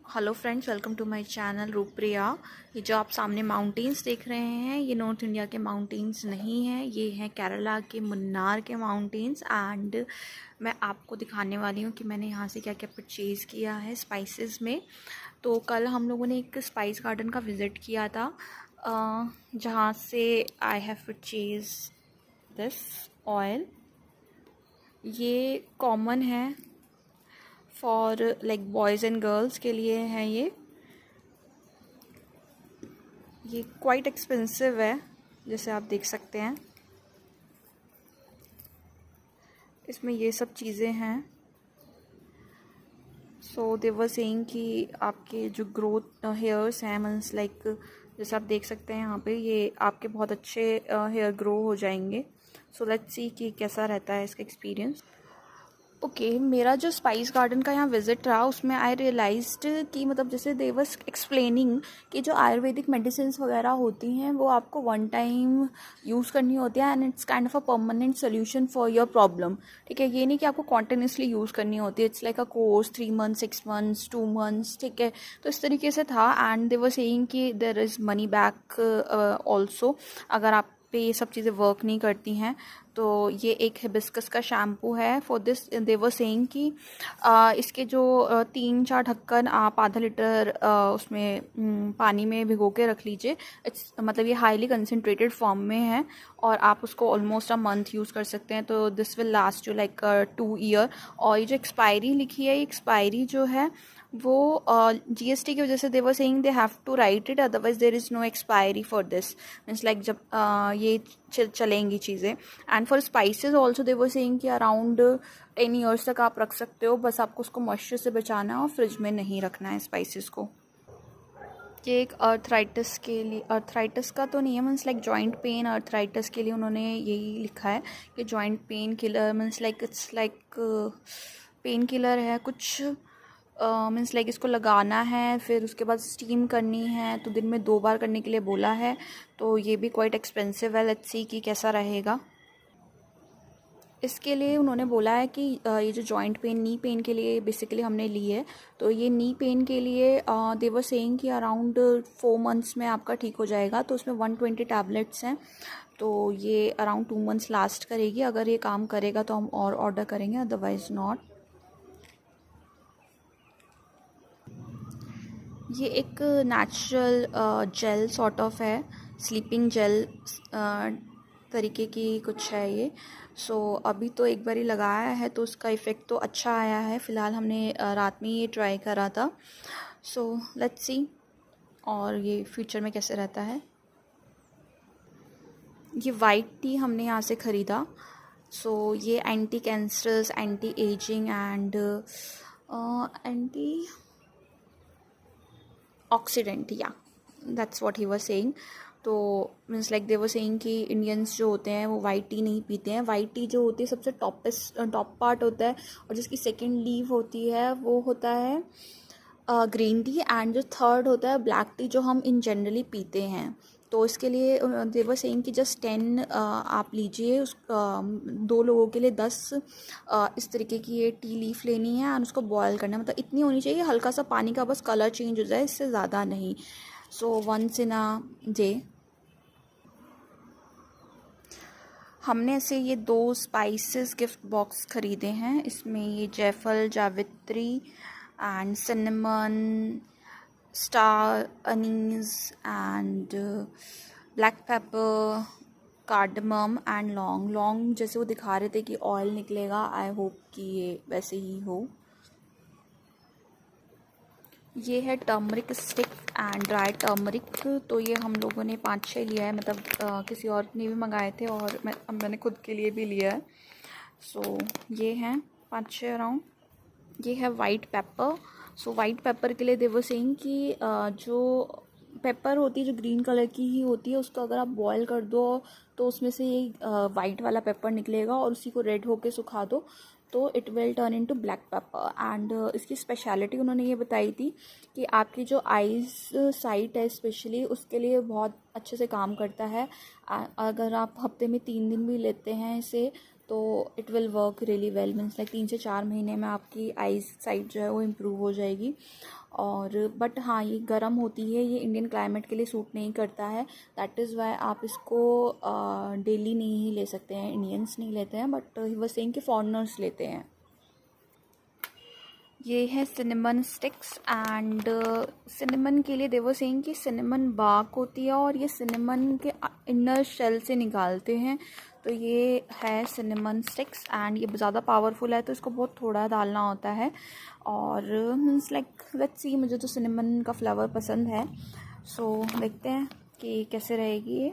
Hello friends, welcome to my channel Rooppriya. ये जो आप सामने माउंटेन्स देख रहे हैं, ये नॉर्थ इंडिया के माउंटेन्स नहीं हैं, ये हैं केरला के मुन्नार के माउंटेन्स। एंड मैं आपको दिखाने वाली हूँ कि मैंने यहाँ से क्या क्या परचेज़ किया है स्पाइसेस में। तो कल हम लोगों ने एक स्पाइस गार्डन का विज़िट किया था, जहाँ से I have purchase this oil. ये कॉमन है for like boys and girls के लिए है। ये क्वाइट एक्सपेंसिव है, जैसे आप देख सकते हैं। इसमें ये सब चीज़ें हैं। सो दे वर सेइंग कि आपके जो ग्रोथ हेयर्स हैं, मीन्स लाइक जैसे आप देख सकते हैं यहाँ पे, ये आपके बहुत अच्छे हेयर ग्रो हो जाएंगे। सो लेट्स सी कि कैसा रहता है इसका एक्सपीरियंस। ओके, मेरा जो स्पाइस गार्डन का यहाँ विज़िट रहा, उसमें आई रियलाइज्ड कि मतलब जैसे दे वाज एक्सप्लेनिंग कि जो आयुर्वेदिक मेडिसिन्स वगैरह होती हैं वो आपको वन टाइम यूज़ करनी होती है and it's kind of a permanent solution for your problem. ठीक है, ये नहीं कि आपको कॉन्टिन्यूसली यूज़ करनी होती है। It's like a course 3 months, 6 months, 2 months. ठीक है, तो इस तरीके से था। एंड दे वर सेइंग कि there is money back also, अगर आप पे ये सब चीज़ें वर्क नहीं करती हैं। तो ये एक हिबिस्कस का शैम्पू है। For this they were saying कि इसके जो 3-4 ढक्कन आप आधा लीटर उसमें पानी में भिगो के रख लीजिए। इट्स मतलब ये हाईली कंसनट्रेटेड फॉर्म में है और आप उसको ऑलमोस्ट अ मंथ यूज़ कर सकते हैं। तो this will last you like 2 year. और ये जो एक्सपायरी लिखी है, ये एक्सपायरी जो है वो GST की वजह से they were saying they have to write it, otherwise there is no expiry for this. Means like जब ये चलेंगी चीज़ें। And for spices also they were saying कि अराउंड 10 ईयर्स तक आप रख सकते हो, बस आपको उसको मॉइस्चर से बचाना है और फ्रिज में नहीं रखना है स्पाइसेस को। ये एक अर्थराइटिस के लिए, अर्थराइटिस का तो नहीं है, means like joint pain, arthritis के लिए उन्होंने यही लिखा है कि joint pain killer, means like it's like pain killer है कुछ। मीन्स लाइक इसको लगाना है, फिर उसके बाद स्टीम करनी है, तो दिन में 2 बार करने के लिए बोला है। तो ये भी क्वाइट एक्सपेंसिव है। लेट्स सी कि कैसा रहेगा। इसके लिए उन्होंने बोला है कि ये जो जॉइंट पेन, नी पेन के लिए बेसिकली हमने ली है। तो ये नी पेन के लिए दे वर सेइंग कि अराउंड 4 मंथ्स में आपका ठीक हो जाएगा। तो उसमें 120 टैबलेट्स हैं, तो ये अराउंड 2 मंथ्स लास्ट करेगी। अगर ये काम करेगा तो हम और ऑर्डर करेंगे, अदरवाइज़ नॉट। ये एक नेचुरल जेल सॉर्ट ऑफ है, स्लीपिंग जेल तरीके की कुछ है ये। सो अभी तो एक बार ही लगाया है तो उसका इफ़ेक्ट तो अच्छा आया है। फ़िलहाल हमने रात में ये ट्राई करा था। सो लेट्स सी और ये फ्यूचर में कैसे रहता है। ये वाइट टी हमने यहाँ से ख़रीदा। सो ये anti cancerous, anti ageing and anti oxidant, या that's what he was saying. तो means like they were saying कि इंडियंस जो होते हैं वो वाइट टी नहीं पीते हैं। वाइट टी जो होती है सबसे टॉप पार्ट होता है, और जिसकी सेकंड लीव होती है वो होता है ग्रीन टी, एंड जो थर्ड होता है ब्लैक टी, जो हम इन जनरली पीते हैं। तो इसके लिए दे वर सेइंग कि जस्ट 10 आप लीजिए, उस 2 लोगों के लिए 10 इस तरीके की ये टी लीफ लेनी है और उसको बॉयल करना है। मतलब इतनी होनी चाहिए, हल्का सा पानी का बस कलर चेंज हो जाए, इससे ज़्यादा नहीं। So once in a day. हमने ऐसे ये 2 स्पाइसेस गिफ्ट बॉक्स ख़रीदे हैं। इसमें ये jaiphal, javitri and cinnamon, star anise and black pepper, cardamom and laung. लौंग जैसे वो दिखा रहे थे कि ऑयल निकलेगा, आई होप कि ये वैसे ही हो। ये है turmeric stick and dry turmeric. तो ये हम लोगों ने 5-6 लिया है, मतलब किसी और ने भी मंगाए थे और मैंने खुद के लिए भी लिया है। सो ये हैं 5-6 अराउंड। ये है white paper. So white paper के लिए दे वर सेइंग कि जो पेपर होती है जो ग्रीन कलर की ही होती है, उसको अगर आप बॉयल कर दो तो उसमें से ये वाइट वाला पेपर निकलेगा, और उसी को रेड होके सुखा दो तो it will turn into black pepper. And इसकी स्पेशलिटी उन्होंने ये बताई थी कि आपकी जो आइज़ साइट है स्पेशली, उसके लिए बहुत अच्छे से काम करता है। अगर आप हफ्ते में 3 दिन भी लेते हैं इसे तो it will work really well. Means like 3 से 4 महीने में आपकी आइज़ साइट जो है वो इम्प्रूव हो जाएगी। और बट हाँ ये गर्म होती है, ये इंडियन क्लाइमेट के लिए सूट नहीं करता है। दैट इज़ वाई आप इसको डेली नहीं ले सकते हैं, इंडियंस नहीं लेते हैं, बट ही वाज सेइंग कि फॉरेनर्स लेते हैं। ये है सिनेमन स्टिक्स एंड सिनेमन के लिए दे वर सेइंग कि सिनेमन बार्क होती है और ये सिनेमन के इनर शेल से निकालते हैं। तो ये है सिनेमन स्टिक्स एंड ये ज़्यादा पावरफुल है तो इसको बहुत थोड़ा डालना होता है। और मीन्स लाइक लेट्स सी, मुझे तो सिनेमन का फ्लेवर पसंद है, सो देखते हैं कि कैसे रहेगी ये।